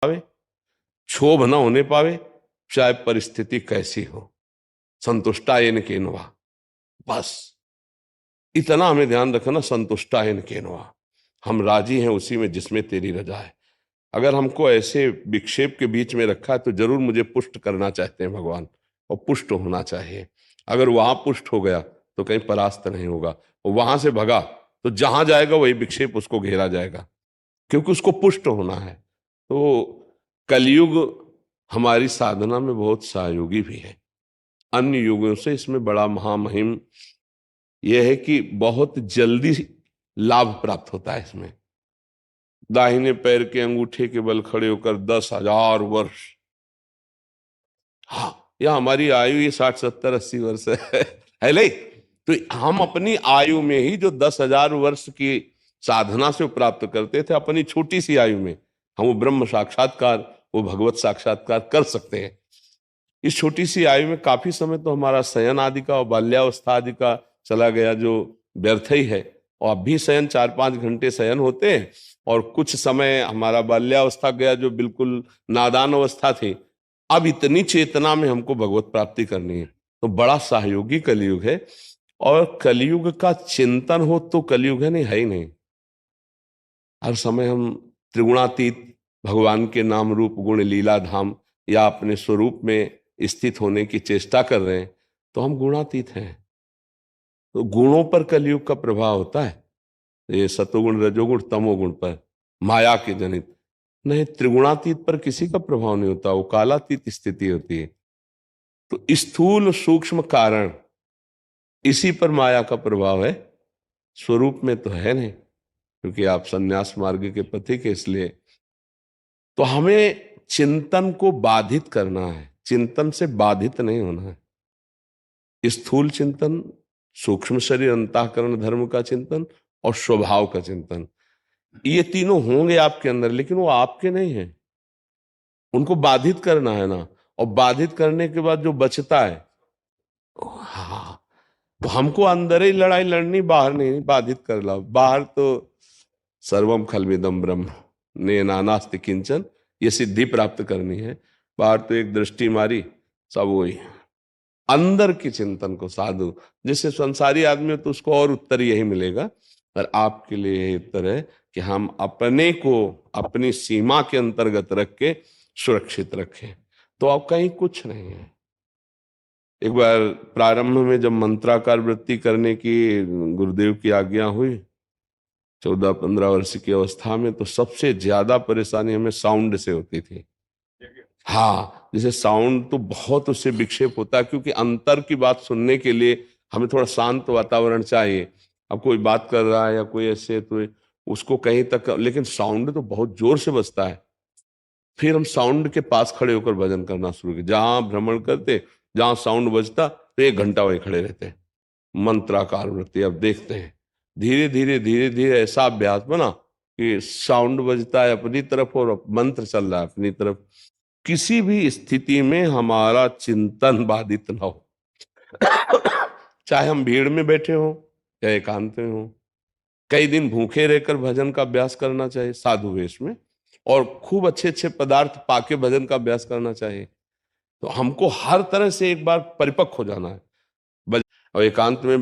पावे, क्षोभ न होने पावे, चाहे परिस्थिति कैसी हो। संतुष्टायेन केनवा, बस इतना हमें ध्यान रखना। संतुष्टायेन केनवा, हम राजी हैं उसी में जिसमें तेरी रजा है। अगर हमको ऐसे विक्षेप के बीच में रखा है तो जरूर मुझे पुष्ट करना चाहते हैं भगवान, और पुष्ट होना चाहिए। अगर वहां पुष्ट हो गया तो कहीं परास्त नहीं होगा, और वहां से भगा तो जहां जाएगा वही विक्षेप उसको घेरा जाएगा, क्योंकि उसको पुष्ट होना है। तो कलयुग हमारी साधना में बहुत सहयोगी भी है। अन्य युगों से इसमें बड़ा महामहिम यह है कि बहुत जल्दी लाभ प्राप्त होता है इसमें। दाहिने पैर के अंगूठे के बल खड़े होकर 10,000 वर्ष, हाँ, या हमारी आयु ये 60, 70, 80 वर्ष है नहीं? तो हम अपनी आयु में ही जो 10,000 वर्ष की साधना से प्राप्त करते थे, अपनी छोटी सी आयु में हम वो ब्रह्म साक्षात्कार, वो भगवत साक्षात्कार कर सकते हैं। इस छोटी सी आयु में काफी समय तो हमारा शयन आदि का और बाल्यावस्था आदि का चला गया, जो व्यर्थ ही है। और अब भी शयन 4-5 घंटे शयन होते हैं, और कुछ समय हमारा बाल्यावस्था गया जो बिल्कुल नादान अवस्था थी। अब इतनी चेतना में हमको भगवत प्राप्ति करनी है, तो बड़ा सहयोगी कलयुग है। और कलयुग का चिंतन हो तो कलयुग है नहीं, है ही नहीं। हर समय हम त्रिगुणातीत भगवान के नाम रूप गुण लीला धाम या अपने स्वरूप में स्थित होने की चेष्टा कर रहे हैं, तो हम गुणातीत हैं। तो गुणों पर कलयुग का प्रभाव होता है, ये सतोगुण रजोगुण तमोगुण पर, माया के जनित। नहीं, त्रिगुणातीत पर किसी का प्रभाव नहीं होता, वो कालातीत स्थिति होती है। तो स्थूल सूक्ष्म कारण, इसी पर माया का प्रभाव है, स्वरूप में तो है नहीं, क्योंकि आप संन्यास मार्ग के पथिक है। इसलिए तो हमें चिंतन को बाधित करना है, चिंतन से बाधित नहीं होना है। स्थूल चिंतन, सूक्ष्म शरीर अंतःकरण धर्म का चिंतन और स्वभाव का चिंतन, ये तीनों होंगे आपके अंदर, लेकिन वो आपके नहीं है। उनको बाधित करना है ना, और बाधित करने के बाद जो बचता है, हाँ, तो हमको अंदर ही लड़ाई लड़नी, बाहर नहीं बाधित कर ला। बाहर तो सर्वम खलविदम ब्रह्म ने नानास्ति किंचन, ये सिद्धि प्राप्त करनी है। बाहर तो एक दृष्टि मारी, सब वही। अंदर की चिंतन को साधु, जैसे संसारी आदमी तो उसको और उत्तर यही मिलेगा, पर आपके लिए यही उत्तर है कि हम अपने को अपनी सीमा के अंतर्गत रख के सुरक्षित रखें, तो अब कहीं कुछ नहीं है। एक बार प्रारंभ में जब मंत्राकार वृत्ति करने की गुरुदेव की आज्ञा हुई, 14-15 वर्ष की अवस्था में, तो सबसे ज्यादा परेशानी हमें साउंड से होती थी। हाँ, जैसे साउंड तो बहुत उससे विक्षेप होता है, क्योंकि अंतर की बात सुनने के लिए हमें थोड़ा शांत वातावरण चाहिए। अब कोई बात कर रहा है या कोई ऐसे, तो उसको कहीं तक, लेकिन साउंड तो बहुत जोर से बजता है। फिर हम साउंड के पास खड़े होकर भजन करना शुरू किया। जहां भ्रमण करते, जहां साउंड बजता, तो 1 घंटा वहीं खड़े रहते। मंत्राकार वृत्ति। अब देखते हैं धीरे धीरे धीरे धीरे ऐसा अभ्यास बना कि साउंड बजता है अपनी तरफ और मंत्र चल रहा है अपनी तरफ। किसी भी स्थिति में हमारा चिंतन बाधित ना हो, चाहे हम भीड़ में बैठे हों या एकांत में हों। कई दिन भूखे रहकर भजन का अभ्यास करना चाहिए साधु वेश में, और खूब अच्छे अच्छे पदार्थ पाके भजन का अभ्यास करना चाहिए। तो हमको हर तरह से एक बार परिपक्व हो जाना है। और एकांत में